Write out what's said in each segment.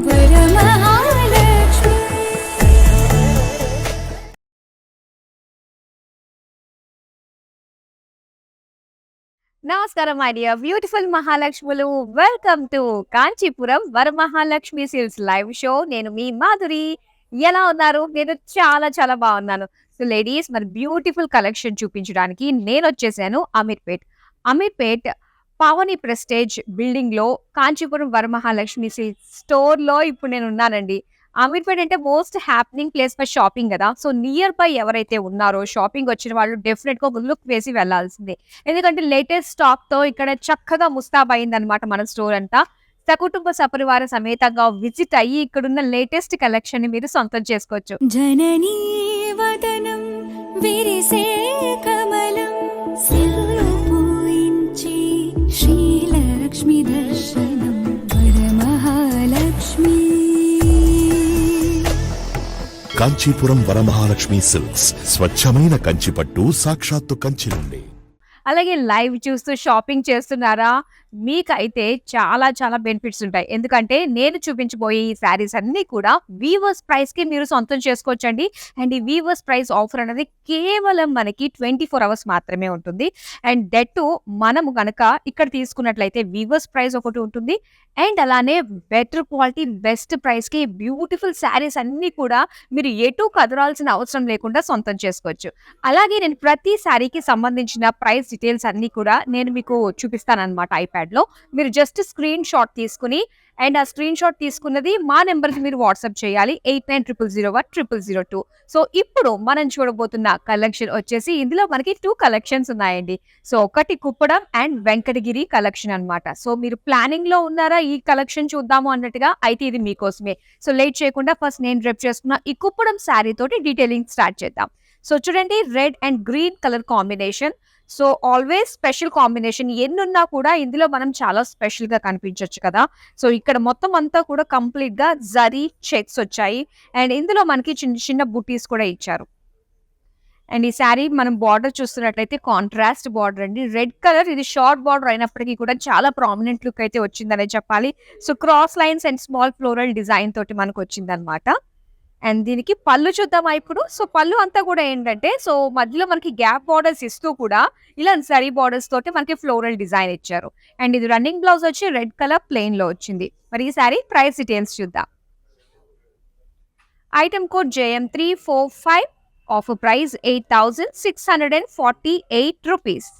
వరమహాలక్ష్మి. నమస్కారం my dear beautiful మహాలక్ష్ములు. Welcome to Kanchipuram Varamahalakshmi sales live show. నేను మీ మాధురి. ఎలా ఉన్నారు? నేను చాలా చాలా బాగున్నాను. సో లేడీస్, మరి బ్యూటిఫుల్ కలెక్షన్ చూపించడానికి నేను వచ్చేసాను అమీర్పేట్. అమీర్పేట్ పావని ప్రెస్టేజ్ బిల్డింగ్ లో కాంచీపురం వరమహాలక్ష్మి సేల్స్ స్టోర్ లో ఇప్పుడు నేను ఉన్నానండి. అమీర్పేట్ అంటే most happening place for shopping కదా. సో నియర్ బై ఎవరైతే ఉన్నారో షాపింగ్ వచ్చిన వాళ్ళు డెఫినెట్ గా ఒక లుక్ వేసి వెళ్లాల్సిందే. ఎందుకంటే లేటెస్ట్ స్టాక్ తో ఇక్కడ చక్కగా ముస్తాబ్ అయిందనమాట మన స్టోర్ అంతా. సకుటుంబ సపరివార సమేతంగా విజిట్ అయ్యి ఇక్కడున్న లేటెస్ట్ కలెక్షన్ ని మీరు సొంతం చేసుకోవచ్చు. జననీ వదనం విరిసే కమలం సిరుపూయించి శ్రీలక్ష్మి దర్శనం వరమహాలక్ష్మి. కాంచీపురం వరమహాలక్ష్మి సిల్క్స్ స్వచ్ఛమైన కంచిపట్టు సాక్షాత్తు కంచి నుండి. అలాగే లైవ్ చూస్తూ షాపింగ్ చేస్తున్నారా? మీకైతే చాలా చాలా బెనిఫిట్స్ ఉంటాయి. ఎందుకంటే నేను చూపించబోయే ఈ శారీస్ అన్నీ కూడా వీవర్స్ ప్రైస్ కి మీరు సొంతం చేసుకోవచ్చండి. అండ్ ఈ వీవర్స్ ప్రైస్ ఆఫర్ అనేది కేవలం మనకి 24 అవర్స్ మాత్రమే ఉంటుంది. అండ్ దట్ మనము కనుక ఇక్కడ తీసుకున్నట్లయితే వీవర్స్ ప్రైస్ ఒకటి ఉంటుంది. అండ్ అలానే బెటర్ క్వాలిటీ బెస్ట్ ప్రైస్ కి బ్యూటిఫుల్ శారీస్ అన్ని కూడా మీరు ఎటు కదరాల్సిన అవసరం లేకుండా సొంతం చేసుకోవచ్చు. అలాగే నేను ప్రతి శారీకి సంబంధించిన ప్రైస్ డీటెయిల్స్ అన్ని కూడా నేను మీకు చూపిస్తాను అనమాట ఐప్యాడ్ లో. మీరు జస్ట్ స్క్రీన్ షాట్ తీసుకుని అండ్ ఆ స్క్రీన్ షాట్ తీసుకున్నది మా నెంబర్ కి మీరు వాట్సాప్ చేయాలి 8900010002. సో ఇప్పుడు మనం చూడబోతున్న కలెక్షన్ వచ్చేసి ఇందులో మనకి 2 కలెక్షన్స్ ఉన్నాయండి. సో ఒకటి కుప్పడం అండ్ వెంకటగిరి కలెక్షన్ అన్నమాట. సో మీరు ప్లానింగ్ లో ఉన్నారా ఈ కలెక్షన్ చూద్దాము అన్నట్టుగా? అయితే ఇది మీకోసమే. సో లేట్ చేయకుండా ఫస్ట్ నేను డ్రెప్ చేసుకున్న ఈ కుప్పడం శారీ తోటి డీటెయిలింగ్ స్టార్ట్ చేద్దాం. సో చూడండి, red and green colour combination. So always special combination. ఎన్నున్నా కూడా ఇందులో మనం చాలా స్పెషల్ గా కనిపించవచ్చు కదా. సో ఇక్కడ మొత్తం అంతా కూడా కంప్లీట్ గా జరీ చెక్స్ వచ్చాయి. అండ్ ఇందులో మనకి చిన్న చిన్న బుటీస్ కూడా ఇచ్చారు. అండ్ ఈ శారీ మనం బార్డర్ చూస్తున్నట్లయితే కాంట్రాస్ట్ బార్డర్ అండి. రెడ్ కలర్, ఇది షార్ట్ బార్డర్ అయినప్పటికీ కూడా చాలా ప్రామినెంట్ లుక్ అయితే వచ్చిందనే చెప్పాలి. So cross lines and small floral design తోటి మనకు వచ్చిందనమాట. అండ్ దీనికి పళ్ళు చూద్దామా ఇప్పుడు. సో పళ్ళు అంతా కూడా ఏంటంటే, సో మధ్యలో మనకి గ్యాప్ బార్డర్స్ ఇస్తూ కూడా ఇలా సరీ బార్డర్స్ తోటి మనకి ఫ్లోరల్ డిజైన్ ఇచ్చారు. అండ్ ఇది రన్నింగ్ బ్లౌజ్ వచ్చి రెడ్ కలర్ ప్లెయిన్ లో వచ్చింది. మరి ఈ సారీ ప్రైస్ డీటెయిల్స్ చూద్దాం. Item code JM345. Offer price 8648 rupees.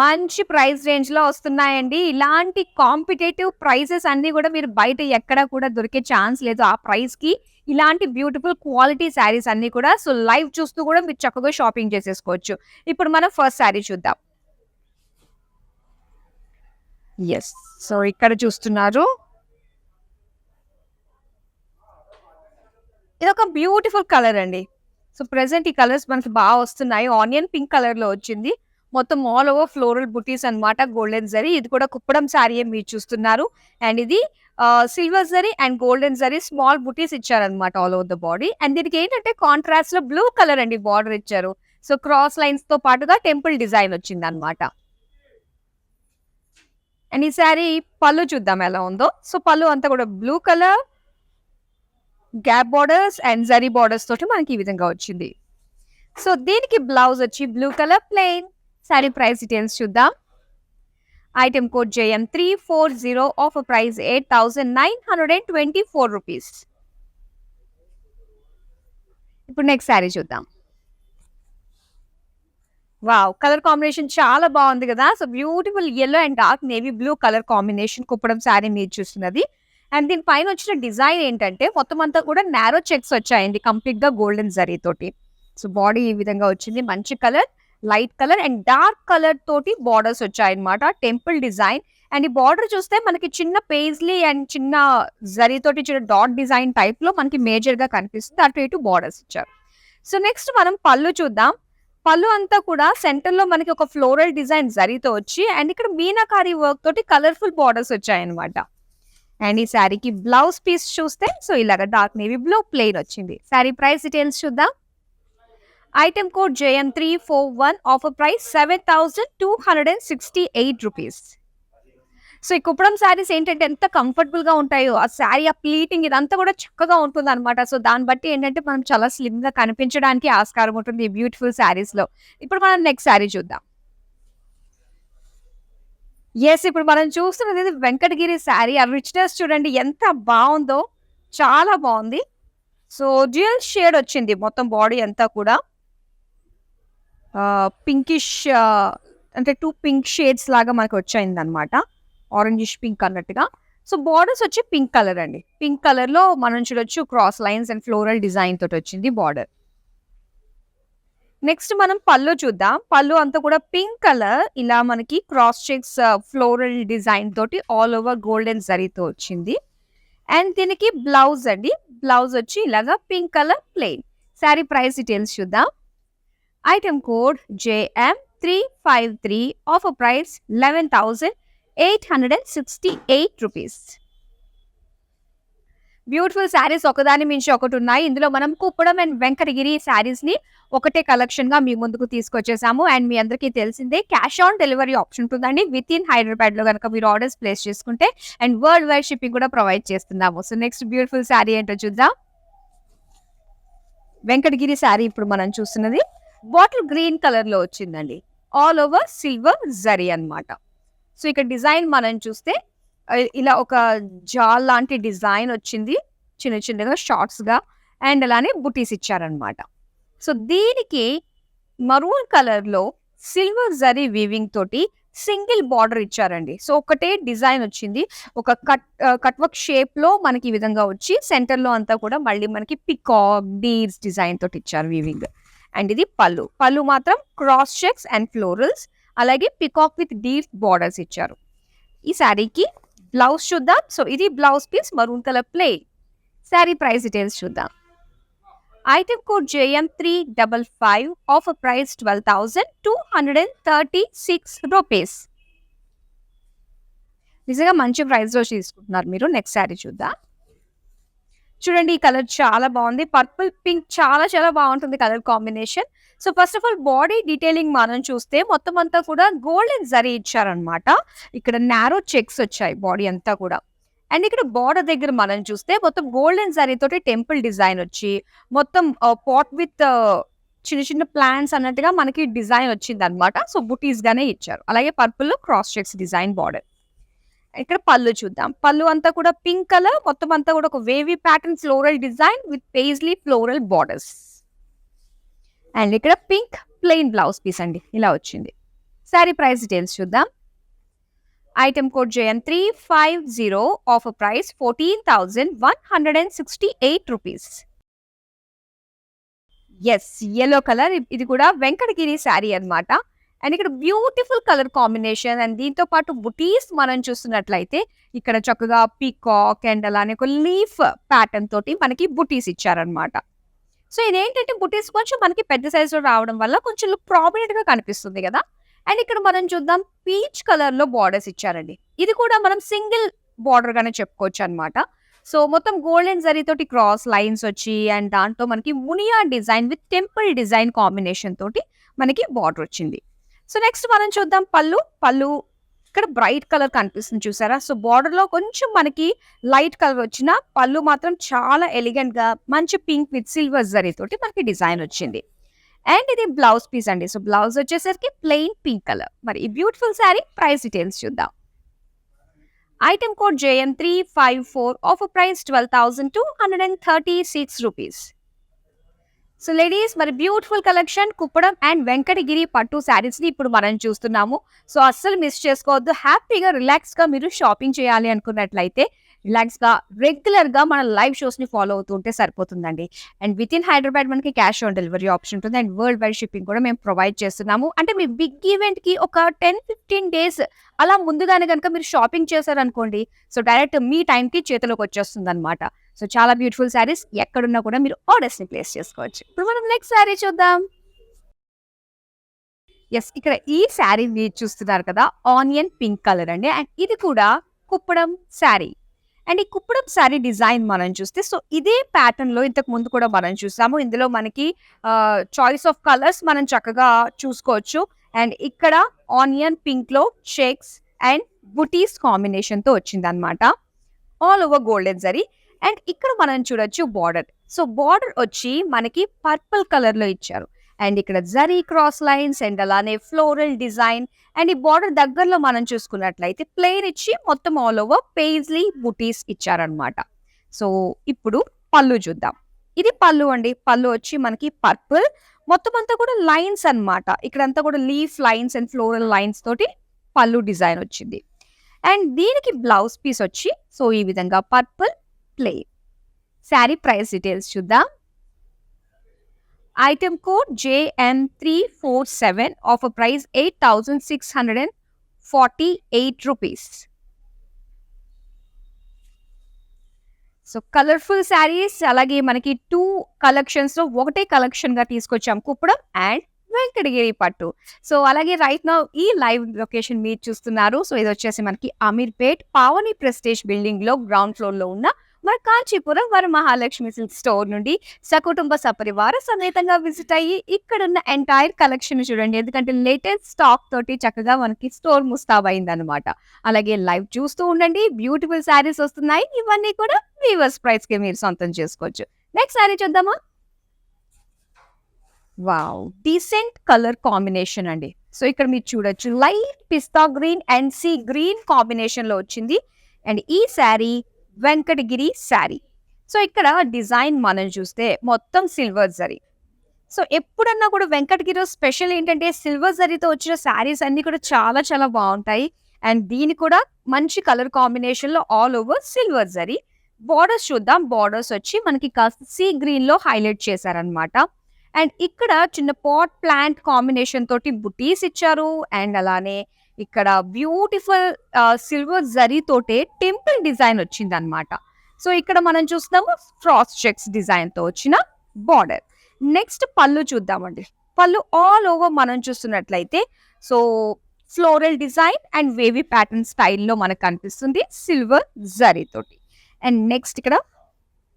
మంచి ప్రైస్ రేంజ్ లో వస్తున్నాయండి. ఇలాంటి కాంపిటేటివ్ ప్రైసెస్ అన్ని కూడా మీరు బయట ఎక్కడ కూడా దొరికే ఛాన్స్ లేదు. ఆ ప్రైస్ కి ఇలాంటి బ్యూటిఫుల్ క్వాలిటీ శారీస్ అన్ని కూడా సో లైవ్ చూస్తూ కూడా మీరు చక్కగా షాపింగ్ చేసేసుకోవచ్చు. ఇప్పుడు మనం ఫస్ట్ శారీ చూద్దాం. ఎస్, సో ఇక్కడ చూస్తున్నారు, ఇది ఒక బ్యూటిఫుల్ కలర్ అండి. సో ప్రెసెంట్ ఈ కలర్స్ మనకి బాగా వస్తున్నాయి. ఆనియన్ పింక్ కలర్ లో వచ్చింది. మొత్తం ఆల్ ఓవర్ ఫ్లోరల్ బుటీస్ అన్నమాట, గోల్డెన్ జరీ. ఇది కూడా కుప్పడం శారీ మీరు చూస్తున్నారు. అండ్ ఇది silver zari and golden zari small బుటీస్ ఇచ్చారనమాట all over the body. And దీనికి ఏంటంటే కాంట్రాస్ట్ లో బ్లూ కలర్ అండి బార్డర్ ఇచ్చారు. సో క్రాస్ లైన్స్ తో పాటుగా టెంపుల్ డిజైన్ వచ్చింది అనమాట. అండ్ ఈ శారీ పళ్ళు చూద్దాం ఎలా ఉందో. సో పళ్ళు అంతా కూడా blue colour, gap borders and zari borders తోటి మనకి ఈ విధంగా వచ్చింది. సో దీనికి బ్లౌజ్ వచ్చి blue colour plain. Sari price details చూద్దాం. Item code JM340. Offer price 8924 rupees. ఇప్పుడు నెక్స్ట్ శారీ చూద్దాం. వావ్, కలర్ కాంబినేషన్ చాలా బాగుంది కదా. So beautiful yellow and dark navy blue colour combination Kuppadam sari మీరు చూస్తున్నది. అండ్ దీని పైన వచ్చిన డిజైన్ ఏంటంటే మొత్తం అంతా కూడా నారో చెక్స్ వచ్చాయండి కంప్లీట్ గా గోల్డెన్ జరీ తోటి. సో బాడీ ఈ విధంగా వచ్చింది. మంచి colour, light colour and dark colour తోటి బార్డర్స్ వచ్చాయన్నమాట, టెంపుల్ డిజైన్. అండ్ ఈ బార్డర్ చూస్తే మనకి చిన్న పేజ్లీ అండ్ చిన్న జరీ తోటి చిన్న డాట్ డిజైన్ టైప్ లో మనకి మేజర్ గా కనిపిస్తుంది. అటు ఇటు బార్డర్స్ ఇచ్చారు. సో నెక్స్ట్ మనం పళ్ళు చూద్దాం. పళ్ళు అంతా కూడా సెంటర్ లో మనకి ఒక ఫ్లోరల్ డిజైన్ జరీతో వచ్చి అండ్ ఇక్కడ మీనాకారి వర్క్ తోటి కలర్ఫుల్ బార్డర్స్ వచ్చాయన్నమాట. అండ్ ఈ శారీకి బ్లౌజ్ పీస్ చూస్తే సో ఇలాగ డార్క్ నేవీ బ్లూ ప్లెయిన్ వచ్చింది. శారీ ప్రైస్ డీటెయిల్స్ చూద్దాం. Item code JM341. Offer price 7268 rupees. So ఈ కుప్పడం శారీస్ ఏంటంటే ఎంత కంఫర్టబుల్‌గా ఉంటాయో, ఆ శారీ ఆ ప్లీటింగ్ ఇదంతా కూడా చక్కగా ఉంటుందన్నమాట. సో దాన్ని బట్టి ఏంటంటే మనం చాలా స్లిమ్‌గా కనిపించడానికి ఆస్కారం ఉంటుంది ఈ బ్యూటిఫుల్ శారీస్‌లో. ఇప్పుడు మనం నెక్స్ట్ శారీ చూద్దాం. ఇప్పుడు మనం చూస్తున్నది ఇది వెంకటగిరి శారీ. ఆ రిచ్‌నెస్ చూడండి ఎంత బావుందో. చాలా బావుంది. సో డ్యూయల్ షేడ్ వచ్చింది మొత్తం బాడీ అంతా కూడా. పింకిష్ అంటే 2 పింక్ షేడ్స్ లాగా మనకు వచ్చాయిందనమాట. ఆరెంజిష్ పింక్ అన్నట్టుగా. సో బార్డర్స్ వచ్చి పింక్ కలర్ అండి. పింక్ కలర్‌లో మనం చూడొచ్చు cross lines and floral design తోటి వచ్చింది బార్డర్. నెక్స్ట్ మనం పళ్ళు చూద్దాం. పళ్ళు అంతా కూడా పింక్ కలర్ ఇలా మనకి క్రాస్ చెక్స్ ఫ్లోరల్ డిజైన్ తోటి ఆల్ ఓవర్ గోల్డెన్ జరీతో వచ్చింది. అండ్ దీనికి బ్లౌజ్ అండి. బ్లౌజ్ వచ్చి ఇలాగా pink colour plain. Sari price details చూద్దాం. Item code JM353, offer price 11,868 rupees. Beautiful saris ఒకదాని మించి ఒకటి ఉన్నాయి. ఇందులో మనం కుప్పడం అండ్ వెంకటగిరి శారీస్ ని ఒకటే కలెక్షన్ గా మీ ముందుకు తీసుకొచ్చేసాము. అండ్ మీ అందరికీ తెలిసిందే క్యాష్ ఆన్ డెలివరీ ఆప్షన్ ఉంటుందండి. విత్ ఇన్ హైదరాబాద్ లో కనుక మీరు ఆర్డర్స్ ప్లేస్ చేసుకుంటే అండ్ వరల్డ్ వైడ్ షిప్పింగ్ కూడా ప్రొవైడ్ చేస్తున్నాము. సో నెక్స్ట్ బ్యూటిఫుల్ శారీ ఏంటో చూద్దాం. వెంకటగిరి శారీ ఇప్పుడు మనం చూస్తున్నది బాటిల్ గ్రీన్ కలర్ లో వచ్చిందండి. ఆల్ ఓవర్ సిల్వర్ జరీ అన్నమాట. సో ఇక్కడ డిజైన్ మనం చూస్తే ఇలా ఒక జాల్ లాంటి డిజైన్ వచ్చింది. చిన్న చిన్నగా షార్ట్స్ గా అండ్ అలానే బుటీస్ ఇచ్చారనమాట. సో దీనికి మరూన్ కలర్ లో సిల్వర్ జరీ వీవింగ్ తోటి సింగిల్ బార్డర్ ఇచ్చారండి. సో ఒకటే డిజైన్ వచ్చింది. ఒక కట్ వర్క్ షేప్ లో మనకి ఈ విధంగా వచ్చి సెంటర్ లో అంతా కూడా మళ్ళీ మనకి పికాక్ డీర్స్ డిజైన్ తోటి ఇచ్చారు వీవింగ్. అండ్ ఇది పళ్ళు. పళ్ళు మాత్రం క్రాస్ చెక్స్ అండ్ ఫ్లోరల్స్ అలాగే పికాక్ విత్ డీర్స్ బార్డర్స్ ఇచ్చారు. ఈ శారీకి బ్లౌజ్ చూద్దాం. సో ఇది blouse piece maroon colour plain. Sari price details చూద్దాం. Item code JM355, offer price 12,236 rupees. నిజంగా మంచి ప్రైస్ లో తీసుకుంటున్నారు మీరు. నెక్స్ట్ శారీ చూద్దాం. చూడండి ఈ కలర్ చాలా బాగుంది. పర్పుల్ పింక్ చాలా చాలా బాగుంటుంది colour combination. So first of all body detailing మనం చూస్తే మొత్తం అంతా కూడా గోల్డెన్ జరీ ఇచ్చారనమాట. ఇక్కడ నారో చెక్స్ వచ్చాయి బాడీ అంతా కూడా. అండ్ ఇక్కడ బార్డర్ దగ్గర మనం చూస్తే మొత్తం గోల్డెన్ జరీ తోటి టెంపుల్ డిజైన్ వచ్చి మొత్తం పాట్ విత్ చిన్న చిన్న ప్లాంట్స్ అన్నట్టుగా మనకి డిజైన్ వచ్చింది అనమాట. సో బుటీస్ గానే ఇచ్చారు. అలాగే పర్పుల్ లో క్రాస్ చెక్స్ డిజైన్ బార్డర్. ఇక్కడ పళ్ళు చూద్దాం. పళ్ళు అంతా కూడా పింక్ కలర్, మొత్తం అంతా కూడా ఒక wavy pattern floral design with paisley floral borders. And ఇక్కడ పింక్ ప్లెయిన్ బ్లౌజ్ పీస్ అండి ఇలా వచ్చింది. శారీ ప్రైస్ డీటెయిల్స్ చూద్దాం. Item code JM350, offer price 14,168 rupees. Yellow colour. ఇది కూడా వెంకటగిరి శారీ అన్నమాట. అండ్ ఇక్కడ బ్యూటిఫుల్ కలర్ కాంబినేషన్ అండ్ దీంతో పాటు బుటీస్ మనం చూస్తున్నట్లయితే ఇక్కడ చక్కగా పీకాక్ అండ్ అలానే ఒక లీఫ్ ప్యాటర్న్ తోటి మనకి బుటీస్ ఇచ్చారనమాట. సో ఇదేంటంటే బుటీస్ కొంచెం మనకి పెద్ద సైజులో రావడం వల్ల కొంచెం లుక్ ప్రామినెంట్ గా కనిపిస్తుంది కదా. అండ్ ఇక్కడ మనం చూద్దాం పీచ్ కలర్ లో బార్డర్స్ ఇచ్చారండి. ఇది కూడా మనం సింగిల్ బార్డర్ గానే చెప్పుకోవచ్చు అనమాట. సో మొత్తం గోల్డెన్ జరీ తోటి క్రాస్ లైన్స్ వచ్చి అండ్ దాంట్లో మనకి Muniya design with temple design combination తోటి మనకి బార్డర్ వచ్చింది. సో నెక్స్ట్ మనం చూద్దాం పళ్ళు. పళ్ళు ఇక్కడ బ్రైట్ కలర్ కనిపిస్తుంది చూసారా. సో బార్డర్ లో కొంచెం మనకి లైట్ కలర్ వచ్చిన పళ్ళు మాత్రం చాలా ఎలిగెంట్ గా మంచి పింక్ విత్ సిల్వర్ జరీ తోటి మనకి డిజైన్ వచ్చింది. అండ్ ఇది బ్లౌజ్ పీస్ అండి. సో బ్లౌజ్ వచ్చేసరికి ప్లెయిన్ పింక్ కలర్. మరి ఈ బ్యూటిఫుల్ శారీ ప్రైస్ డీటెయిల్స్ చూద్దాం. Item code JM354, offer price 12,236 rupees. So ladies మరి beautiful collection Kuppadam and Venkatagiri పట్టు శారీస్ ని ఇప్పుడు మనం చూస్తున్నాము. సో అస్సలు మిస్ చేసుకోవద్దు. హ్యాపీగా రిలాక్స్ గా మీరు షాపింగ్ చేయాలి అనుకున్నట్లయితే రిలాక్స్ గా రెగ్యులర్ గా మన లైవ్ షోస్ ని ఫాలో అవుతూ ఉంటే సరిపోతుందండి. అండ్ విత్ ఇన్ హైదరాబాద్ మనకి క్యాష్ ఆన్ డెలివరీ ఆప్షన్ ఉంటుంది. అండ్ వరల్డ్ వైడ్ షిప్పింగ్ కూడా మేము ప్రొవైడ్ చేస్తున్నాము. అంటే మీ బిగ్ ఈవెంట్ కి ఒక 10-15 డేస్ అలా ముందుగానే కనుక మీరు షాపింగ్ చేశారనుకోండి, సో డైరెక్ట్ మీ టైం కి చేతిలోకి వచ్చేస్తుంది అనమాట. సో చాలా బ్యూటిఫుల్ శారీస్ ఎక్కడున్నా కూడా మీరు ఆర్డర్స్ ని ప్లేస్ చేసుకోవచ్చు. ఇప్పుడు మనం నెక్స్ట్ శారీ చూద్దాం. ఇక్కడ ఈ శారీ మీరు చూస్తున్నారు కదా, ఆనియన్ పింక్ కలర్ అండి. అండ్ ఇది కూడా కుప్పడం శారీ. అండ్ ఈ కుప్పడం శారీ డిజైన్ మనం చూస్తే సో ఇదే ప్యాటర్న్ లో ఇంతకు ముందు కూడా మనం చూసాము. ఇందులో మనకి చాయిస్ ఆఫ్ కలర్స్ మనం చక్కగా చూసుకోవచ్చు. అండ్ ఇక్కడ ఆనియన్ పింక్ లో చెక్స్ అండ్ బుటీస్ కాంబినేషన్ తో వచ్చింది అనమాట. All over golden zari. And ఇక్కడ మనం చూడొచ్చు బార్డర్. సో బార్డర్ వచ్చి మనకి పర్పుల్ కలర్ లో ఇచ్చారు. అండ్ ఇక్కడ జరీ క్రాస్ లైన్స్ అండ్ అలానే ఫ్లోరల్ డిజైన్. అండ్ ఈ బార్డర్ దగ్గరలో మనం చూసుకున్నట్లయితే ప్లెయిన్ ఇచ్చి మొత్తం ఆల్ ఓవర్ పేజ్లీ బుటీస్ ఇచ్చారనమాట. సో ఇప్పుడు పళ్ళు చూద్దాం. ఇది పళ్ళు అండి. పళ్ళు వచ్చి మనకి పర్పుల్, మొత్తం అంతా కూడా లైన్స్ అన్నమాట. ఇక్కడంతా కూడా leaf lines and floral lines తోటి పళ్ళు డిజైన్ వచ్చింది. అండ్ దీనికి బ్లౌజ్ పీస్ వచ్చి సో ఈ విధంగా purple plain. Sari price details చూద్దాం. Item code JM347, offer price 8,648 rupees. So colourful saris, అలాగే మనకి 2 కలెక్షన్స్ లో ఒకటే కలెక్షన్ గా తీసుకొచ్చాం, కుప్పడం అండ్ వెంకటగిరి పట్టు. సో అలాగే రైట్ నౌ ఈ లైవ్ లొకేషన్ మీరు చూస్తున్నారు. సో ఇది వచ్చేసి మనకి అమీర్పేట్ పావని ప్రెస్టేజ్ బిల్డింగ్ లో గ్రౌండ్ ఫ్లోర్ లో ఉన్న మన కాంచీపురం వరమహాలక్ష్మి సిల్క్ స్టోర్ నుండి సకుటుంబ సపరివార సమేతంగా విజిట్ అయ్యి ఇక్కడ ఉన్న ఎంటైర్ కలెక్షన్ చూడండి. ఎందుకంటే లేటెస్ట్ స్టాక్ తోటి చక్కగా మనకి స్టోర్ ముస్తాబైంది అనమాట. అలాగే లైవ్ చూస్తూ ఉండండి, బ్యూటిఫుల్ శారీస్ వస్తున్నాయి. ఇవన్నీ కూడా వీవర్స్ ప్రైస్ కి మీరు సొంతం చేసుకోవచ్చు. నెక్స్ట్ శారీ చూద్దామా. వావ్, డీసెంట్ కలర్ కాంబినేషన్ అండి. సో ఇక్కడ మీరు చూడొచ్చు light pista green and sea green combination లో వచ్చింది. అండ్ ఈ శారీ వెంకటగిరి శారీ. సో ఇక్కడ డిజైన్ మనం చూస్తే మొత్తం సిల్వర్ జరీ. సో ఎప్పుడన్నా కూడా వెంకటగిరి స్పెషల్ ఏంటంటే సిల్వర్ జరీతో వచ్చిన శారీస్ అన్ని కూడా చాలా చాలా బాగుంటాయి. అండ్ దీని కూడా మంచి కలర్ కాంబినేషన్ లో all over silver zari. Borders చూద్దాం. బార్డర్స్ వచ్చి మనకి కాస్త సీ గ్రీన్ లో హైలైట్ చేశారనమాట. అండ్ ఇక్కడ చిన్న పాట్ ప్లాంట్ కాంబినేషన్ తోటి బుటీస్ ఇచ్చారు. అండ్ అలానే ఇక్కడ బ్యూటిఫుల్ సిల్వర్ జరీ తోటే టెంపుల్ డిజైన్ వచ్చింది అనమాట. సో ఇక్కడ మనం చూస్తున్నాము క్రాస్ చెక్స్ డిజైన్ తో వచ్చిన బార్డర్. నెక్స్ట్ పళ్ళు చూద్దామండి. పళ్ళు ఆల్ ఓవర్ మనం చూస్తున్నట్లయితే so floral design and wavy pattern స్టైల్లో మనకు కనిపిస్తుంది సిల్వర్ జరీ తోటి. అండ్ నెక్స్ట్ ఇక్కడ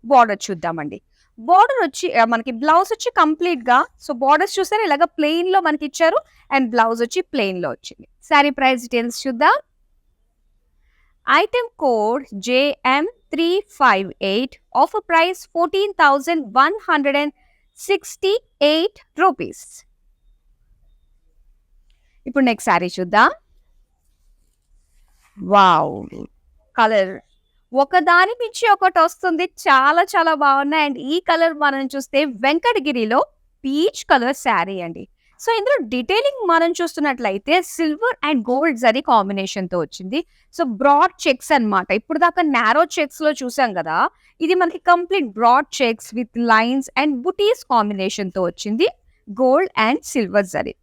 బార్డర్ చూద్దామండి. బార్డర్ వచ్చి మనకి బ్లౌజ్ వచ్చి కంప్లీట్ గా సో బార్డర్స్ చూసారు ఇలాగ ప్లెయిన్ లో మనకి ఇచ్చారు. అండ్ బ్లౌజ్ వచ్చి ప్లెయిన్ లో వచ్చింది. శారీ ప్రైస్ డీటెయిల్స్ చూద్దాం. Item code JM358, offer price 14,168 rupees. ఇప్పుడు నెక్స్ట్ శారీ చూద్దాం. వావ్, కలర్ ఒకదాని మించి ఒకటి వస్తుంది, చాలా చాలా బాగున్నాయి. అండ్ ఈ కలర్ మనం చూస్తే వెంకటగిరిలో పీచ్ కలర్ శారీ అండి. సో ఇందులో డీటెయిలింగ్ మనం చూస్తున్నట్లయితే silver and gold zari combination తో వచ్చింది. సో బ్రాడ్ చెక్స్ అన్నమాట. ఇప్పుడు దాకా నారో చెక్స్ లో చూసాం కదా, ఇది మనకి complete broad checks with lines and buttis combination తో వచ్చింది, gold and silver zari.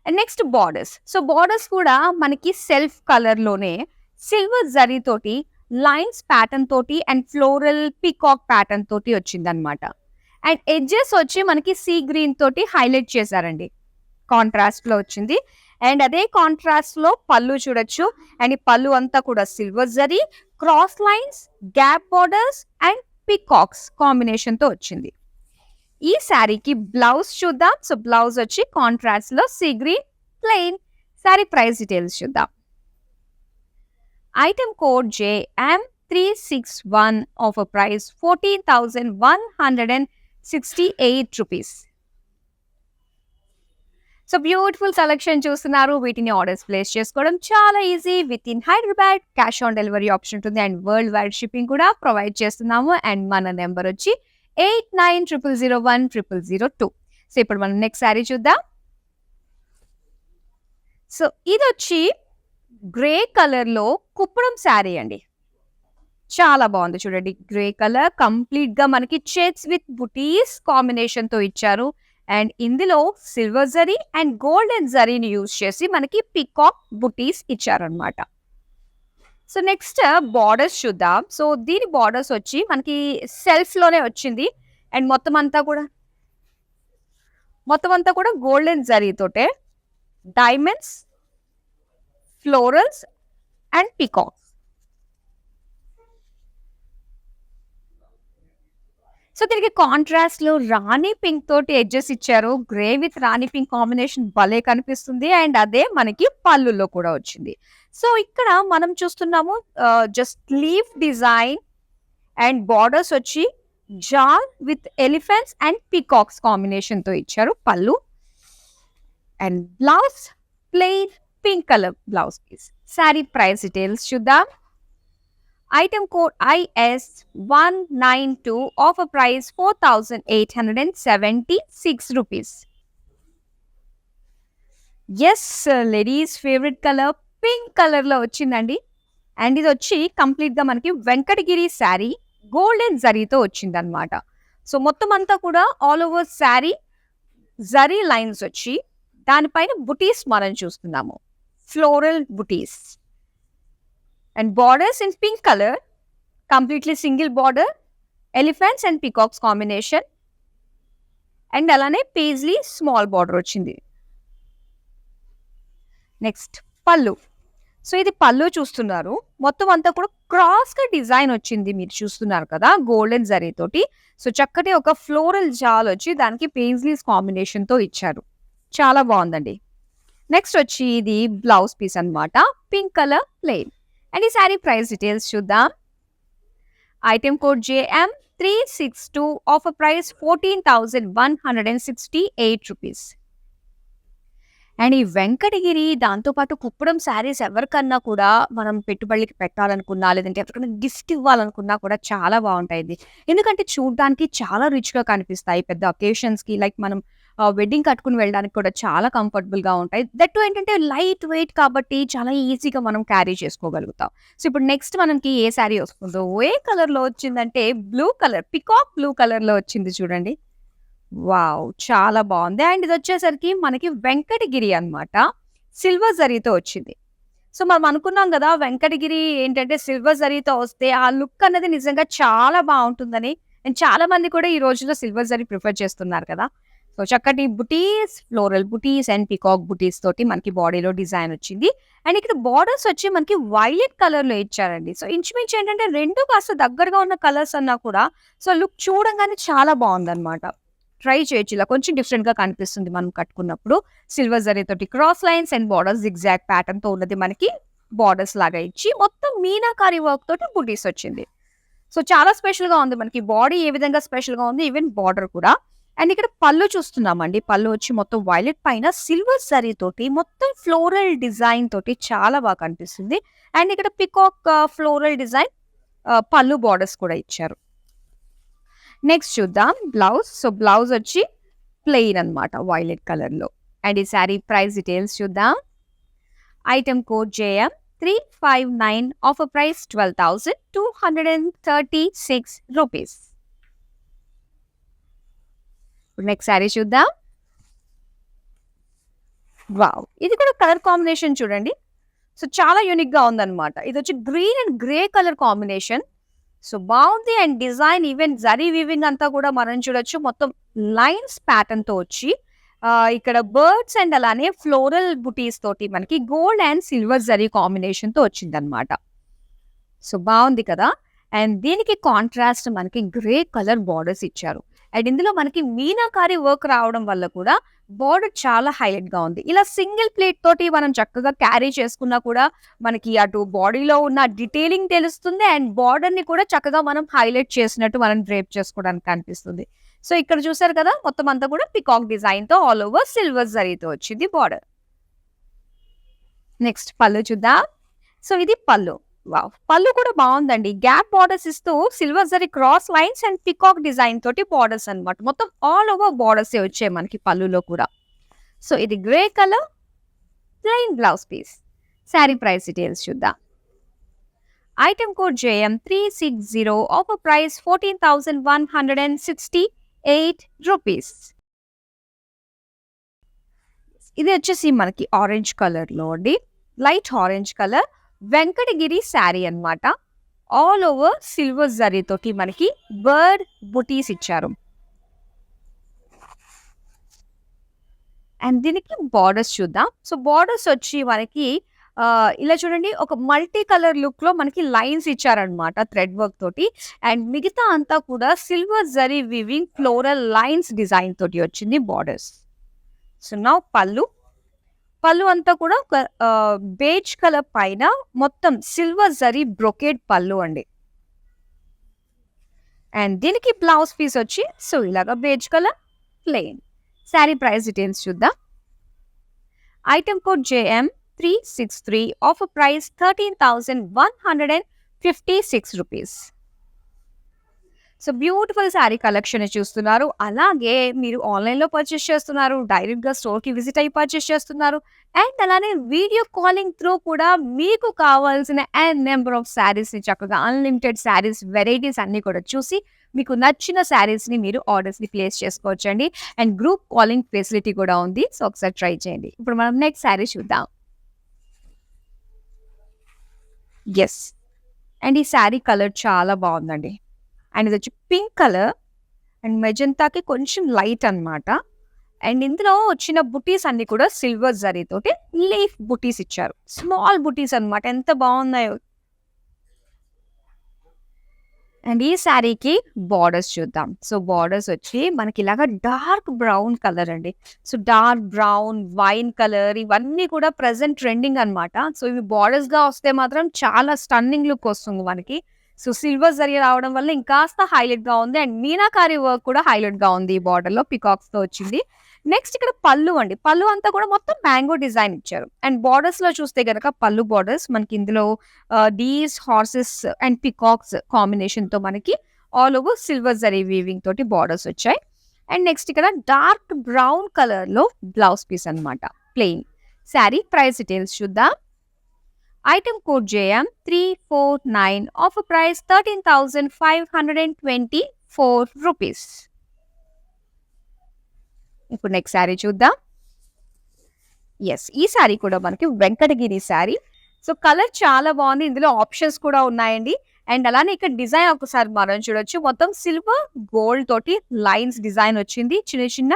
And next borders. So borders కూడా మనకి సెల్ఫ్ కలర్ లోనే సిల్వర్ జరీ తోటి లైన్స్ ప్యాటర్న్ తోటి అండ్ ఫ్లోరల్ పీకాక్ ప్యాటర్న్ తోటి వచ్చింది అనమాట. అండ్ ఎడ్జెస్ వచ్చి మనకి సీ గ్రీన్ తోటి హైలైట్ చేశారండి, కాంట్రాస్ట్ లో వచ్చింది. అండ్ అదే కాంట్రాస్ట్ లో పళ్ళు చూడొచ్చు. అండ్ ఈ పళ్ళు అంతా కూడా silver zari, cross lines, gap borders and peacocks combination తో వచ్చింది. ఈ శారీకి బ్లౌజ్ చూద్దాం. సో బ్లౌజ్ వచ్చి కాంట్రాస్ట్ లో sea green plain. Sari price details చూద్దాం. Item code JM361, offer price 14,168 rupees. So beautiful collection చూస్తున్నారు. వీటిని ఆర్డర్స్ ప్లేస్ చేసుకోవడం చాలా easy. With in Hyderabad cash on delivery option ఉంటుంది. అండ్ వరల్డ్ వైడ్ షిప్పింగ్ కూడా ప్రొవైడ్ చేస్తున్నాము. అండ్ మన నెంబర్ వచ్చి 8900010002. సో ఇప్పుడు మనం నెక్స్ట్ శారీ చూద్దాం. సో ఇది వచ్చి గ్రే కలర్ లో కుప్పడం శారీ అండి. చాలా బాగుంది చూడండి. గ్రే కలర్ కంప్లీట్ గా మనకి చెక్స్ విత్ బుటీస్ కాంబినేషన్ తో ఇచ్చారు. అండ్ ఇందులో సిల్వర్ జరీ అండ్ గోల్డెన్ జరీని యూజ్ చేసి మనకి పికాక్ బుటీస్ ఇచ్చారనమాట. సో నెక్స్ట్ బార్డర్స్ చూద్దాం. సో దీని బార్డర్స్ వచ్చి మనకి సెల్ఫ్ లోనే వచ్చింది. అండ్ మొత్తం అంతా కూడా గోల్డెన్ జరీ తోటే diamonds, florals and peacocks. So దీనికి కాంట్రాస్ట్ లో రాణి పింక్ తోటి ఎడ్జెస్ ఇచ్చారు. Grey with Rani pink combination భలే కనిపిస్తుంది. అండ్ అదే మనకి పళ్ళులో కూడా వచ్చింది. సో ఇక్కడ మనం చూస్తున్నాము just leaf design and borders వచ్చి జాల్ with elephants and peacocks combination తో ఇచ్చారు పళ్ళు. And blouse plain pink colour blouse piece. Sari price details చూద్దాం. Item code IS192, offer price 4876 rupees. Yes, ladies favourite colour pink colour లో వచ్చిందండి. And ఇది వచ్చి కంప్లీట్ గా మనకి వెంకటగిరి శారీ గోల్డెన్ జరీతో వచ్చింది అనమాట. సో మొత్తం అంతా కూడా all over sari zari lines వచ్చి దానిపైన బుటీస్ మనం చూస్తున్నాము, floral buttis. And borders in pink colour, completely single border, elephants and peacocks combination. And అలానే పేజ్లీ స్మాల్ బార్డర్ వచ్చింది. నెక్స్ట్ పళ్ళు. సో ఇది పళ్ళు చూస్తున్నారు, మొత్తం అంతా కూడా క్రాస్ గా డిజైన్ వచ్చింది, మీరు చూస్తున్నారు కదా గోల్డెన్ జరీ తోటి. సో చక్కటి ఒక ఫ్లోరల్ జాల్ వచ్చి దానికి పేజ్లీస్ కాంబినేషన్ తో ఇచ్చారు, చాలా బాగుందండి. నెక్స్ట్ వచ్చి ఇది బ్లౌజ్ పీస్ అన్నమాట, పింక్ కలర్ ప్లెయిన్. అండ్ ఈ శారీ ప్రైస్ డీటెయిల్స్ చూద్దాం. Item code JM362, offer price 14,168 rupees. And ఈ వెంకటగిరి దాంతోపాటు కుప్పడం శారీస్ ఎవరికన్నా కూడా మనం పెట్టుబడికి పెట్టాలనుకున్నా, లేదంటే ఎవరికైనా గిఫ్ట్ ఇవ్వాలనుకున్నా కూడా చాలా బాగుంటాయి ఇది. ఎందుకంటే చూడడానికి చాలా రిచ్గా కనిపిస్తాయి. పెద్ద ఒకేషన్స్కి లైక్ మనం వెడ్డింగ్ కట్టుకుని వెళ్ళడానికి కూడా చాలా కంఫర్టబుల్గా ఉంటాయి. దట్టు ఏంటంటే లైట్ వెయిట్ కాబట్టి చాలా ఈజీగా మనం క్యారీ చేసుకోగలుగుతాం. సో ఇప్పుడు నెక్స్ట్ మనకి ఏ శారీ వస్తుందో, ఏ కలర్లో వచ్చిందంటే బ్లూ కలర్, పికాక్ బ్లూ కలర్లో వచ్చింది చూడండి. వావ్, చాలా బాగుంది. అండ్ ఇది వచ్చేసరికి మనకి వెంకటగిరి అన్నమాట, సిల్వర్ జరీతో వచ్చింది. సో మనం అనుకున్నాం కదా వెంకటగిరి ఏంటంటే సిల్వర్ జరీతో వస్తే ఆ లుక్ అనేది నిజంగా చాలా బాగుంటుందని. అండ్ చాలా మంది కూడా ఈ రోజుల్లో సిల్వర్ జరీ ప్రిఫర్ చేస్తున్నారు కదా. సో చక్కటి బుటీస్, ఫ్లోరల్ బుటీస్ అండ్ పికాక్ బుటీస్ తోటి మనకి బాడీలో డిజైన్ వచ్చింది. అండ్ ఇక్కడ బార్డర్స్ వచ్చి మనకి వైలెట్ కలర్ లో ఇచ్చారండి. సో ఇంచుమించు ఏంటంటే రెండు కాస్త దగ్గరగా ఉన్న కలర్స్ అన్నా కూడా సో లుక్ చూడంగానే చాలా బాగుందన్నమాట. ట్రై చేయొచ్చు, ఇలా కొంచెం డిఫరెంట్ గా కనిపిస్తుంది మనం కట్టుకున్నప్పుడు. సిల్వర్ జరీ తోటి cross lines and borders zigzag pattern తో ఉన్నది మనకి బార్డర్స్ లాగా ఇచ్చి మొత్తం మీనాకారి వర్క్ తోటి బుటీస్ వచ్చింది. సో చాలా స్పెషల్ గా ఉంది మనకి, బాడీ ఏ విధంగా స్పెషల్ గా ఉంది, ఈవెన్ బార్డర్ కూడా. అండ్ ఇక్కడ పళ్ళు చూస్తున్నామండి, పళ్ళు వచ్చి మొత్తం వైలెట్ పైన సిల్వర్ జరీ తోటి మొత్తం ఫ్లోరల్ డిజైన్ తోటి చాలా బాగా కనిపిస్తుంది. అండ్ ఇక్కడ పికాక్ ఫ్లోరల్ డిజైన్ పళ్ళు బార్డర్స్ కూడా ఇచ్చారు. నెక్స్ట్ చూద్దాం బ్లౌజ్. సో బ్లౌజ్ వచ్చి ప్లెయిన్ అన్నమాట వైలెట్ కలర్ లో. అండ్ ఈ శారీ ప్రైస్ డీటెయిల్స్ చూద్దాం. Item code JM359, offer price 12,236 rupees. Next sari చూద్దాం. వావ్, ఇది కూడా కలర్ కాంబినేషన్ చూడండి. సో చాలా యూనిక్ గా ఉందన్నమాట. ఇది వచ్చి green and grey colour combination. So బాగుంది. And design even zari weaving అంతా కూడా మనం చూడొచ్చు, మొత్తం లైన్స్ ప్యాటర్న్ తో వచ్చి ఇక్కడ బర్డ్స్ అండ్ అలానే ఫ్లోరల్ బుటీస్ తోటి మనకి gold and silver zari combination తో వచ్చిందనమాట. సో బాగుంది కదా. అండ్ దీనికి కాంట్రాస్ట్ మనకి గ్రే కలర్ బార్డర్స్ ఇచ్చారు. అండ్ ఇందులో మనకి మీనాకారి వర్క్ రావడం వల్ల కూడా బార్డర్ చాలా హైలైట్ గా ఉంది. ఇలా సింగిల్ ప్లేట్ తోటి మనం చక్కగా క్యారీ చేసుకున్నా కూడా మనకి అటు బాడీలో ఉన్న డీటెయిలింగ్ తెలుస్తుంది అండ్ బార్డర్ ని కూడా చక్కగా మనం హైలైట్ చేసినట్టు మనం డ్రేప్ చేసుకోవడానికి కనిపిస్తుంది. సో ఇక్కడ చూసారు కదా మొత్తం అంతా కూడా పికాక్ డిజైన్ తో ఆల్ ఓవర్ సిల్వర్ జరీతో వచ్చింది బార్డర్. నెక్స్ట్ పళ్ళు చూద్దాం. సో ఇది పళ్ళు. వావ్, పళ్ళు కూడా బాగుందండి. గ్యాప్ బార్డర్స్ ఇస్తూ silver zari cross lines and peacock design తోటి బార్డర్స్ అన్నమాట. మొత్తం ఆల్ ఓవర్ బార్డర్స్ వచ్చాయి మనకి పళ్ళులో కూడా. సో ఇది grey colour plain blouse piece. Sari price details చూద్దాం. Item code JM360, offer price 14,168 rupees. ఇది వచ్చేసి మనకి ఆరెంజ్ కలర్ లో అండి, light orange colour Venkatagiri sari అన్నమాట. ఆల్ ఓవర్ సిల్వర్ జరీ తోటి మనకి బర్డ్ బుటీస్ ఇచ్చారు. అండ్ దీనికి బార్డర్స్ చూద్దాం. సో బార్డర్స్ వచ్చి మనకి ఇలా చూడండి, ఒక మల్టీ కలర్ లుక్ లో మనకి లైన్స్ ఇచ్చారనమాట థ్రెడ్ వర్క్ తోటి. అండ్ మిగతా అంతా కూడా silver zari weaving floral lines design తోటి వచ్చింది బార్డర్స్. సో నా పళ్ళు పళ్ళు అంతా కూడా ఒక బేజ్ కలర్ పైన మొత్తం సిల్వర్ జరీ బ్రొకేడ్ పళ్ళు అండి. అండ్ దీనికి బ్లౌజ్ పీస్ వచ్చి సో ఇలాగా beige colour plain. Sari price details చూద్దాం. Item code JM363, offer price 13,156 rupees. So beautiful sari collection చూస్తున్నారు. అలాగే మీరు ఆన్లైన్లో పర్చేస్ చేస్తున్నారు, డైరెక్ట్గా స్టోర్కి విజిట్ అయ్యి పర్చేస్ చేస్తున్నారు, అండ్ అలానే వీడియో కాలింగ్ త్రూ కూడా మీకు కావాల్సిన అండ్ నెంబర్ ఆఫ్ శారీస్ని చక్కగా అన్లిమిటెడ్ శారీస్ వెరైటీస్ అన్నీ కూడా చూసి మీకు నచ్చిన శారీస్ని మీరు ఆర్డర్స్ని ప్లేస్ చేసుకోవచ్చండి. అండ్ గ్రూప్ కాలింగ్ ఫెసిలిటీ కూడా ఉంది. సో ఒకసారి ట్రై చేయండి. ఇప్పుడు మనం నెక్స్ట్ శారీ చూద్దాం. ఎస్, అండ్ ఈ శారీ కలర్ చాలా బాగుందండి. అండ్ ఇది వచ్చి పింక్ కలర్ అండ్ మెజంతాకి కొంచెం లైట్ అన్నమాట. అండ్ ఇందులో వచ్చిన బుటీస్ అన్ని కూడా సిల్వర్ జరీతోటి లీఫ్ బుటీస్ ఇచ్చారు. స్మాల్ బుటీస్ అన్నమాట. ఎంత బాగున్నాయో. అండ్ ఈ శారీకి బార్డర్స్ చూద్దాం. సో బార్డర్స్ వచ్చి మనకి ఇలాగా డార్క్ బ్రౌన్ కలర్ అండి. So dark brown, wine colour ఇవన్నీ కూడా ప్రెసెంట్ ట్రెండింగ్ అన్నమాట. సో ఇవి బార్డర్స్ గా వస్తే మాత్రం చాలా స్టన్నింగ్ లుక్ వస్తుంది మనకి. సో సిల్వర్ జరీ రావడం వల్ల ఇంకాస్త హైలైట్ గా ఉంది. అండ్ మీనాకారి వర్క్ కూడా హైలైట్ గా ఉంది. ఈ బార్డర్ లో పికాక్స్ తో వచ్చింది. నెక్స్ట్ ఇక్కడ పళ్ళు అండి. పళ్ళు అంతా కూడా మొత్తం మ్యాంగో డిజైన్ ఇచ్చారు. అండ్ బార్డర్స్ లో చూస్తే గనక పళ్ళు బార్డర్స్ మనకి ఇందులో డీస్, హార్సెస్ అండ్ పికాక్స్ కాంబినేషన్ తో మనకి all over silver zari weaving తోటి బార్డర్స్ వచ్చాయి. అండ్ నెక్స్ట్ ఇక్కడ డార్క్ బ్రౌన్ కలర్ లో బ్లౌజ్ పీస్ అన్నమాట, ప్లెయిన్. శారీ ప్రైస్ డీటెయిల్స్ చూద్దాం. Item code JM349, offer price 13,524 rupees. ఇప్పుడు నెక్స్ట్ శారీ చూద్దాం. ఎస్, ఈ శారీ కూడా మనకి వెంకటగిరి శారీ. సో కలర్ చాలా బాగుంది. ఇందులో ఆప్షన్స్ కూడా ఉన్నాయండి. అండ్ అలానే ఇక్కడ డిజైన్ ఒకసారి మనం చూడొచ్చు. మొత్తం సిల్వర్ గోల్డ్ తోటి లైన్స్ డిజైన్ వచ్చింది, చిన్న చిన్న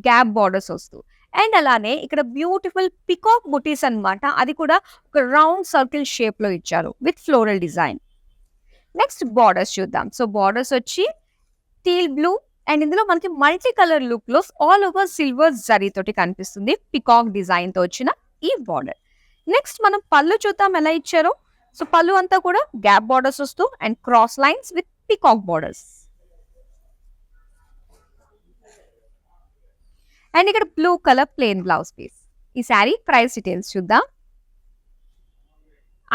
గ్యాప్ బార్డర్స్ వస్తూ. అండ్ అలానే ఇక్కడ బ్యూటిఫుల్ పికాక్ బుటీస్ అన్నమాట. అది కూడా ఒక రౌండ్ సర్కిల్ షేప్ లో ఇచ్చారు with floral design. Next borders చూద్దాం. సో బార్డర్స్ వచ్చి టీల్ బ్లూ అండ్ ఇందులో మనకి మల్టీ కలర్ లుక్ లో ఆల్ ఓవర్ సిల్వర్ జరీ తోటి కనిపిస్తుంది. పికాక్ డిజైన్ తో వచ్చిన ఈ బార్డర్. నెక్స్ట్ మనం పళ్ళు చూద్దాం ఎలా ఇచ్చారో. సో పళ్ళు అంతా కూడా గ్యాప్ బార్డర్స్ వస్తూ and cross lines with peacock borders. And ఇక్కడ blue colour plain blouse piece. ఈ శారీ ప్రైస్ డీటెయిల్స్ చూద్దాం.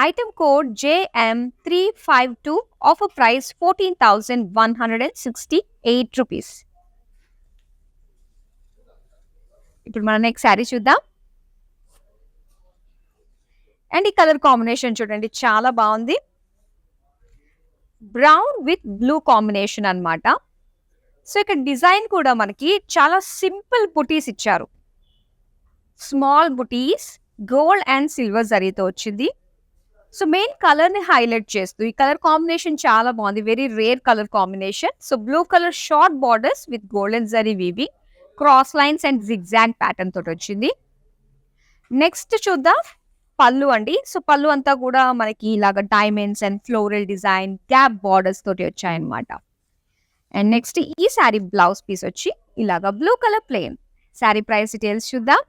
Item code JM352, offer price 14,168 rupees. ఇప్పుడు మనం నెక్స్ట్ శారీ చూద్దాం. అండ్ ఈ కలర్ కాంబినేషన్ చూడండి, చాలా బాగుంది. బ్రౌన్ విత్ బ్లూ కాంబినేషన్ అన్నమాట. సో ఇక్కడ డిజైన్ కూడా మనకి చాలా సింపుల్ బుటీస్ ఇచ్చారు. Small buttis gold and silver జరీతో వచ్చింది. సో మెయిన్ కలర్ ని హైలైట్ చేస్తూ ఈ కలర్ కాంబినేషన్ చాలా బాగుంది. Very rare colour combination. So blue colour short borders with golden zari weaving, cross lines and zigzag pattern తోటి వచ్చింది. నెక్స్ట్ చూద్దాం పళ్ళు అండి. సో పళ్ళు అంతా కూడా మనకి ఇలాగ diamonds and floral design gap borders తోటి వచ్చాయన్నమాట. అండ్ నెక్స్ట్ ఈ శారీ బ్లౌజ్ పీస్ వచ్చి ఇలాగా blue colour plain. Sari price details చూద్దాం.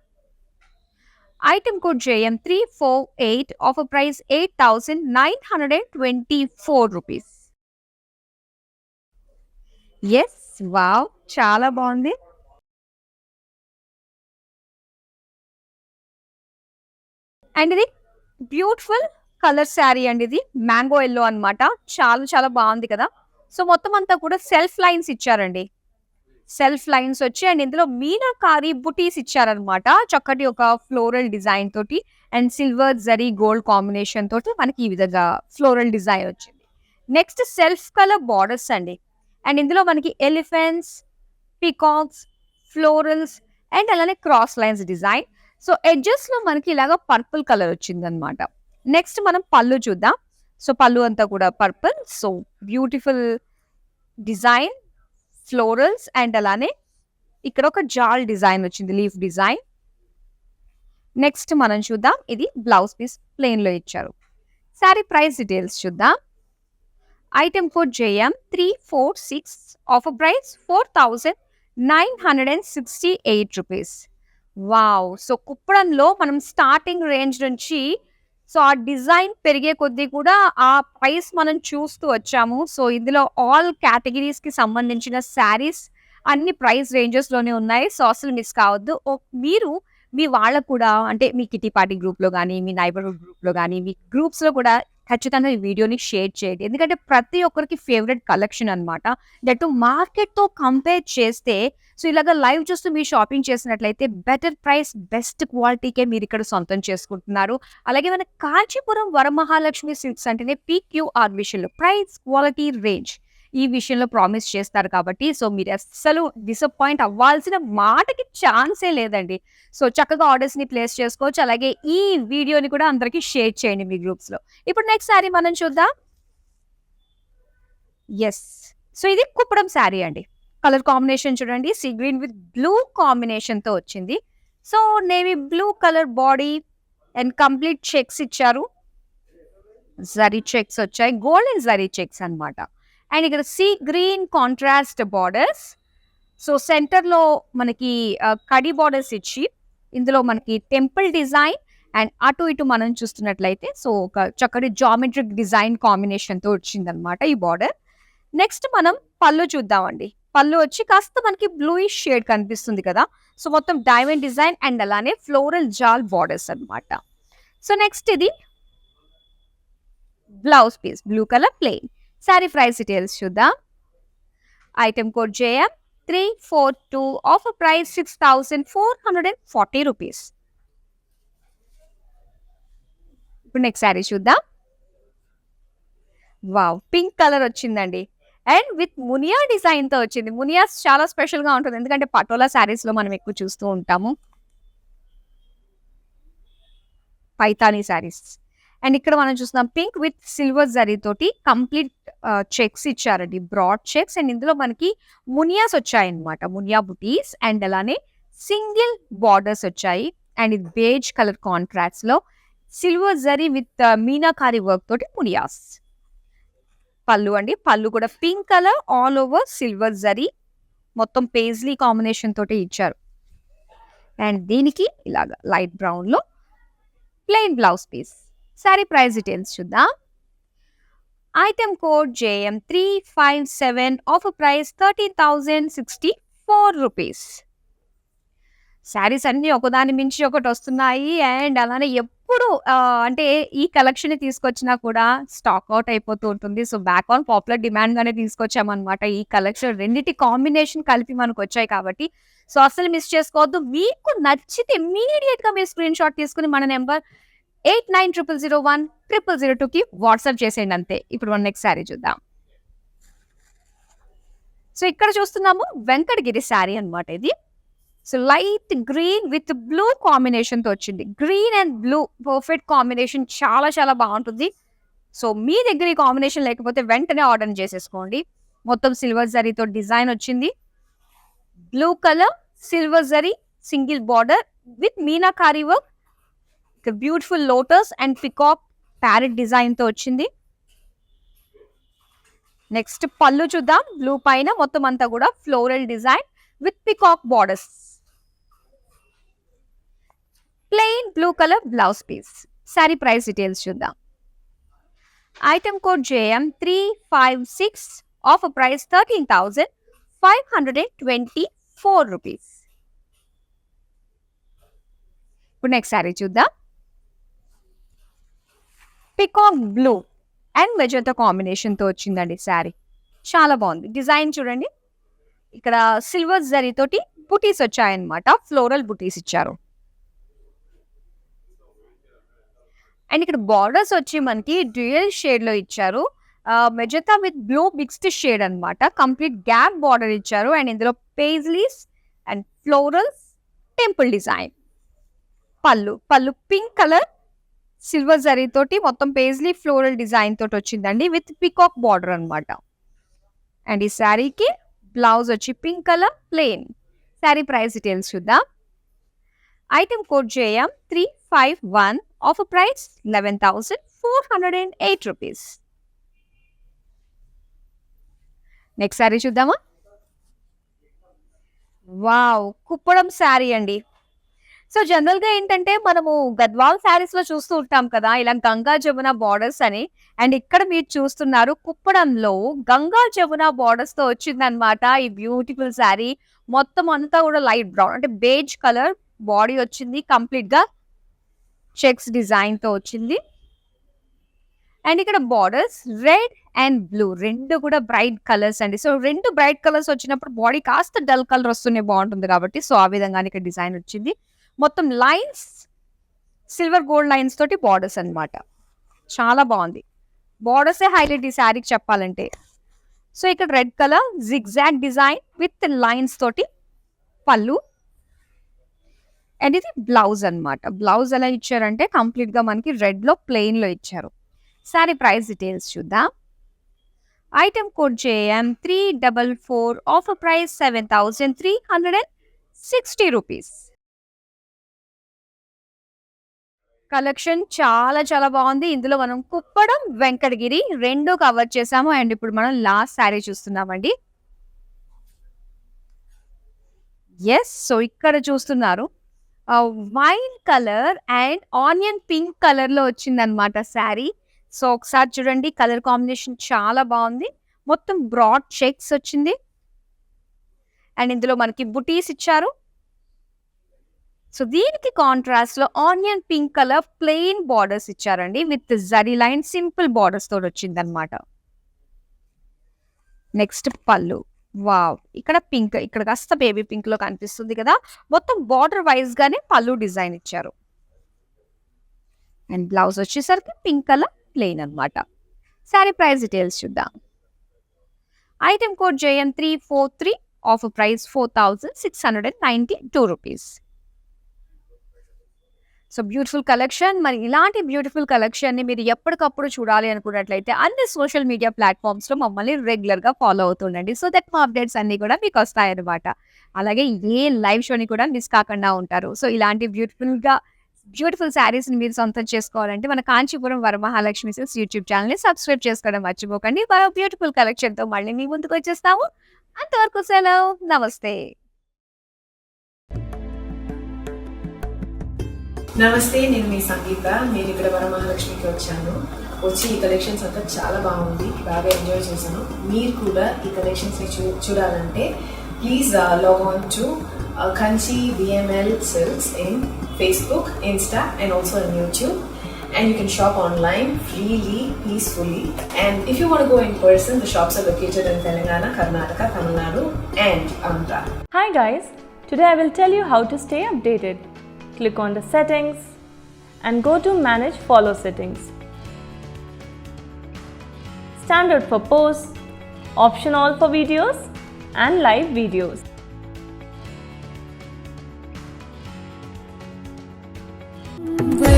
Item code JM348, offer price 8,924 rupees. Yes, wow, చాలా బాగుంది. అండ్ ఇది బ్యూటిఫుల్ కలర్ శారీ అండి. ఇది మ్యాంగో ఎల్లో అన్నమాట. చాలా చాలా బాగుంది కదా. సో మొత్తం అంతా కూడా సెల్ఫ్ లైన్స్ ఇచ్చారండి. సెల్ఫ్ లైన్స్ వచ్చి అండ్ ఇందులో మీనాకారి బుటీస్ ఇచ్చారనమాట. చక్కటి ఒక ఫ్లోరల్ డిజైన్ తోటి and silver zari gold combination తోటి మనకి ఈ విధంగా ఫ్లోరల్ డిజైన్ వచ్చింది. నెక్స్ట్ సెల్ఫ్ కలర్ బార్డర్స్ అండి. అండ్ ఇందులో మనకి ఎలిఫెంట్స్, పికాక్స్, ఫ్లోరల్స్ అండ్ అలానే cross lines design. So edges లో మనకి ఇలాగా పర్పుల్ కలర్ వచ్చింది అనమాట. నెక్స్ట్ మనం పళ్ళు చూద్దాం. సో పళ్ళు అంతా కూడా purple. So beautiful design, florals and అలానే ఇక్కడ ఒక జాల్ డిజైన్ వచ్చింది, లీఫ్ డిజైన్. నెక్స్ట్ మనం చూద్దాం. ఇది బ్లౌజ్ పీస్ ప్లెయిన్ లో ఇచ్చారు. శారీ ప్రైస్ డీటెయిల్స్ చూద్దాం. Item code JM346, offer price 4,968 rupees. Wow! So, కుప్పడంలో మనం స్టార్టింగ్ రేంజ్ నుంచి సో, ఆ డిజైన్ పెరిగే కొద్దీ కూడా ఆ ప్రైస్ మనం చూస్తూ వచ్చాము. సో, ఇందులో ఆల్ కేటగరీస్‌కి సంబంధించిన శారీస్ అన్ని ప్రైస్ రేంజెస్‌లోనే ఉన్నాయి. సో, అసలు మిస్ కావద్దు. మీరు మీ వాళ్ళకి కూడా అంటే మీ కిట్టి పార్టీ గ్రూప్‌లో గాని, మీ నైబర్‌హుడ్ గ్రూప్‌లో గాని, మీ గ్రూప్స్‌లో కూడా ఖచ్చితంగా ఈ వీడియోని షేర్ చేయండి. ఎందుకంటే ప్రతి ఒక్కరికి ఫేవరెట్ కలెక్షన్ అన్నమాట. దట్ మార్కెట్‌తో కంపేర్ చేస్తే సో, ఇలాగ లైవ్ చూస్తూ మీరు షాపింగ్ చేసినట్లయితే బెటర్ ప్రైస్, బెస్ట్ క్వాలిటీకే మీరిక్కడ సొంతం చేసుకుంటున్నారు. అలాగే మన కాంచీపురం వరమహాలక్ష్మి సిల్క్స్ అంటేనే పీక్యూఆర్ విషయంలో ప్రైస్, క్వాలిటీ, రేంజ్ ఈ విషయంలో ప్రామిస్ చేస్తారు కాబట్టి సో, మీరు అస్సలు డిసప్పాయింట్ అవ్వాల్సిన మాటకి ఛాన్సే లేదండి. సో, చక్కగా ఆర్డర్స్‌ని ప్లేస్ చేసుకోవచ్చు. అలాగే ఈ వీడియోని కూడా అందరికి షేర్ చేయండి మీ గ్రూప్స్‌లో. ఇప్పుడు నెక్స్ట్ శారీ మనం చూద్దాం. యెస్. సో, ఇది కుప్పడం శారీ అండి. కలర్ కాంబినేషన్ చూడండి. సీ గ్రీన్ విత్ బ్లూ కాంబినేషన్‌తో వచ్చింది. So, navy blue colour body and complete checks ఇచ్చారు. జరీ చెక్స్ వచ్చాయి. గోల్డెన్ జరీ చెక్స్ అన్నమాట. అండ్ ఇక్కడ sea green contrast borders. So, సెంటర్‌లో మనకి కడి బార్డర్స్ ఇచ్చి ఇందులో మనకి టెంపుల్ డిజైన్ అండ్ అటు ఇటు మనం చూస్తున్నట్లయితే సో, ఒక చక్కటి జామెట్రిక్ డిజైన్ కాంబినేషన్‌తో వచ్చిందన్నమాట ఈ బార్డర్. నెక్స్ట్ మనం పళ్ళు చూద్దామండి. పళ్ళు వచ్చి కాస్త మనకి బ్లూయిష్ షేడ్ కనిపిస్తుంది కదా! సో, మొత్తం డైమండ్ డిజైన్ అండ్ అలానే ఫ్లోరల్ జాల్ బార్డర్స్ అన్నమాట. సో, నెక్స్ట్ ఇది blouse piece blue colour plain. Sari price details చూద్దాం. Item code JM 342 offer price 6,440 rupees. ఇప్పుడు నెక్స్ట్ సారీ చూద్దాం. వావ్! పింక్ కలర్ వచ్చిందండి. అండ్ విత్ మునియా డిజైన్‌తో వచ్చింది. మునియాస్ చాలా స్పెషల్‌గా ఉంటుంది. ఎందుకంటే పటోలా శారీస్‌లో మనం ఎక్కువ చూస్తూ ఉంటాము. పైతానీ శారీస్. అండ్ ఇక్కడ మనం చూస్తున్నాం పింక్ విత్ సిల్వర్ జరీ తోటి కంప్లీట్ చెక్స్ ఇచ్చారండి. బ్రాడ్ చెక్స్ అండ్ ఇందులో మనకి మునియాస్ వచ్చాయన్నమాట. మునియా బుటీస్ అండ్ అలానే సింగిల్ బార్డర్స్ వచ్చాయి. అండ్ ఇది బేజ్ కలర్ కాంట్రాస్ట్‌లో silver zari with meenakari work తోటి మునియాస్. పళ్ళు అండి. పళ్ళు కూడా pink colour all over silver zari మొత్తం పేజ్లీ కాంబినేషన్ తోటి ఇచ్చారు. అండ్ దీనికి ఇలాగా లైట్ బ్రౌన్‌లో plain blouse piece. Sari price details చూద్దాం. Item code JM 357 offer price 13,064 rupees. Saris అన్నీ ఒకదాని మించి ఒకటి వస్తున్నాయి. అండ్ అలానే ఎప్పుడు అంటే ఈ కలెక్షన్ తీసుకొచ్చినా కూడా స్టాక్ అవుట్ అయిపోతూ ఉంటుంది. సో, బ్యాక్ ఆన్ పాపులర్ డిమాండ్‌గానే తీసుకొచ్చామన్నమాట. ఈ కలెక్షన్ రెండిటి కాంబినేషన్ కలిపి మనకొచ్చాయి కాబట్టి సో, అస్సలు మిస్ చేసుకోవద్దు. మీకు నచ్చితే ఇమ్మీడియేట్‌గా మీరు స్క్రీన్ షాట్ తీసుకొని మన నంబర్ 8900010002కి వాట్సాప్ చేసేయండి అంతే. ఇప్పుడు మనం నెక్స్ట్ శారీ చూద్దాం. సో, ఇక్కడ చూస్తున్నాము వెంకటగిరి శారీ అన్నమాట ఇది. So, light green with blue కాంబినేషన్‌తో వచ్చింది. Green and blue perfect combination చాలా చాలా బావుంటుంది. సో, మీ దగ్గర ఈ కాంబినేషన్ లేకపోతే వెంటనే ఆర్డర్ చేసేసుకోండి. మొత్తం సిల్వర్ జరీతో డిజైన్ వచ్చింది. Blue colour, silver zari, single border with meenakari work. Beautiful lotus and peacock parrot డిజైన్‌తో వచ్చింది. నెక్స్ట్ పళ్ళు చూద్దాం. బ్లూ పైన మొత్తం అంతా కూడా floral design with peacock borders. Plain blue colour blouse piece. Sari price details చూద్దాం. Item code JM 356 offer price 13,524 rupees. ఇప్పుడు నెక్స్ట్ సారీ చూద్దాం. పికాక్ బ్లూ అండ్ మెజంతా కాంబినేషన్‌తో వచ్చిందండి శారీ. చాలా బాగుంది. డిజైన్ చూడండి. ఇక్కడ సిల్వర్ జరీ తోటి బుటీస్ వచ్చాయన్నమాట. ఫ్లోరల్ బుటీస్ ఇచ్చారు. అండ్ ఇక్కడ బార్డర్స్ వచ్చి మనకి డ్యూయల్ షేడ్‌లో ఇచ్చారు. Magenta with blue mixed shade అన్నమాట. కంప్లీట్ గ్యాప్ బార్డర్ ఇచ్చారు. అండ్ ఇందులో paisleys and florals temple design. పళ్ళు పింక్ కలర్ సిల్వర్ జరీ తోటి మొత్తం పేజ్లీ ఫ్లోరల్ డిజైన్ తోటి వచ్చిందండి విత్ పికాక్ బార్డర్ అన్నమాట. అండ్ ఈ శారీకి బ్లౌజ్ వచ్చి pink colour plain. Sari price details చూద్దాం. Item code JM 351 offer price 11,408 rupees. Next sari చూద్దామా. వావ్! కుప్పడం శారీ అండి. సో జనరల్‌గా ఏంటంటే మనము గద్వాల్ శారీస్‌లో చూస్తూ ఉంటాం కదా! ఇలా గంగా జమున బోర్డర్స్ అని. అండ్ ఇక్కడ మీరు చూస్తున్నారు కుప్పడంలో గంగా జమున బోర్డర్స్‌తో వచ్చిందనమాట ఈ బ్యూటిఫుల్ శారీ. మొత్తం అంతా కూడా లైట్ బ్రౌన్ అంటే బేజ్ కలర్ బాడీ వచ్చింది. కంప్లీట్‌గా చెక్స్ డిజైన్‌తో వచ్చింది. అండ్ ఇక్కడ బోర్డర్స్ రెడ్ అండ్ బ్లూ 2 కూడా బ్రైట్ కలర్స్ అండి. సో 2 బ్రైట్ కలర్స్ వచ్చినప్పుడు బాడీ కాస్త డల్ కలర్ వస్తూనే బావుంటుంది కాబట్టి సో ఆ విధంగానే ఇక్కడ డిజైన్ వచ్చింది. మొత్తం లైన్స్ సిల్వర్ గోల్డ్ లైన్స్ తోటి బార్డర్స్ అన్నమాట. చాలా బాగుంది. బార్డర్సే హైలైట్ ఈ శారీకి చెప్పాలంటే. సో ఇక్కడ red colour zigzag design with lines తోటి పళ్ళు. అండ్ ఇది బ్లౌజ్ అన్నమాట. బ్లౌజ్ ఎలా ఇచ్చారంటే కంప్లీట్ గా మనకి రెడ్ లో ప్లెయిన్ లో ఇచ్చారు. శారీ ప్రైస్ డీటెయిల్స్ చూద్దాం. Item code JM 344 offer price 7,360 rupees. Collection చాలా చాలా బాగుంది. ఇందులో మనం కుప్పడం వెంకటగిరి 2 కవర్ చేసాము. అండ్ ఇప్పుడు మనం లాస్ట్ శారీ చూస్తున్నామండి. ఎస్, సో ఇక్కడ చూస్తున్నారు wine colour and onion pink colour లో వచ్చిందనమాట శారీ. సో ఒకసారి చూడండి, కలర్ కాంబినేషన్ చాలా బాగుంది. మొత్తం బ్రాడ్ చెక్స్ వచ్చింది. అండ్ ఇందులో మనకి బుటీస్ ఇచ్చారు. సో దీనికి కాంట్రాస్ట్ లో onion pink colour plain borders ఇచ్చారండి with zari line simple borders తోటి వచ్చింది అనమాట. నెక్స్ట్ పళ్ళు. వావ్, ఇక్కడ పింక్, ఇక్కడ కాస్త బేబీ పింక్ లో కనిపిస్తుంది కదా. మొత్తం బార్డర్ వైజ్ గానే పళ్ళు డిజైన్ ఇచ్చారు. అండ్ బ్లౌజ్ వచ్చేసరికి పింక్ కలర్ ప్లెయిన్ అనమాట. శారీ ప్రైస్ డీటెయిల్స్ చూద్దాం. Item code JM 343 offer price 4,692 rupees. So beautiful collection. మరి ఇలాంటి బ్యూటిఫుల్ కలెక్షన్ ని మీరు ఎప్పటికప్పుడు చూడాలి అనుకున్నట్లయితే అన్ని సోషల్ మీడియా ప్లాట్ఫామ్స్ లో మమ్మల్ని రెగ్యులర్ గా ఫాలో అవుతుండండి. సో దట్ మా అప్డేట్స్ అన్ని కూడా మీకు వస్తాయన్నమాట. అలాగే ఏ లైవ్ షోని కూడా మిస్ కాకుండా ఉంటారు. సో ఇలాంటి బ్యూటిఫుల్ శారీస్ ని మీరు సొంతం చేసుకోవాలంటే మన Kanchipuram Varamahalakshmi silks YouTube channel ని సబ్స్క్రైబ్ చేసుకోవడం మర్చిపోకండి. మరో బ్యూటిఫుల్ కలెక్షన్ తో మళ్ళీ మీ ముందుకు వచ్చేస్తాము. అంతవరకు సెలవు, నమస్తే. నమస్తే, నేను మీ సంగీత. నేను ఇక్కడ వరమహాలక్ష్మికి వచ్చాను. వచ్చి ఈ కలెక్షన్స్ అంతా చాలా బాగుంది, బాగా ఎంజాయ్ చేశాను. మీరు కూడా ఈ కలెక్షన్స్ చూడాలంటే please log on to Kanchi VML Silks in Facebook, Insta and also on YouTube. And you can shop online freely, peacefully. And if you want to go in person, the shops are located in Telangana, Karnataka, Tamil Nadu and Andhra. Hi guys, today I will tell you how to stay updated. Click on the settings and go to manage follow settings. Standard for posts, option all for videos and live videos. Well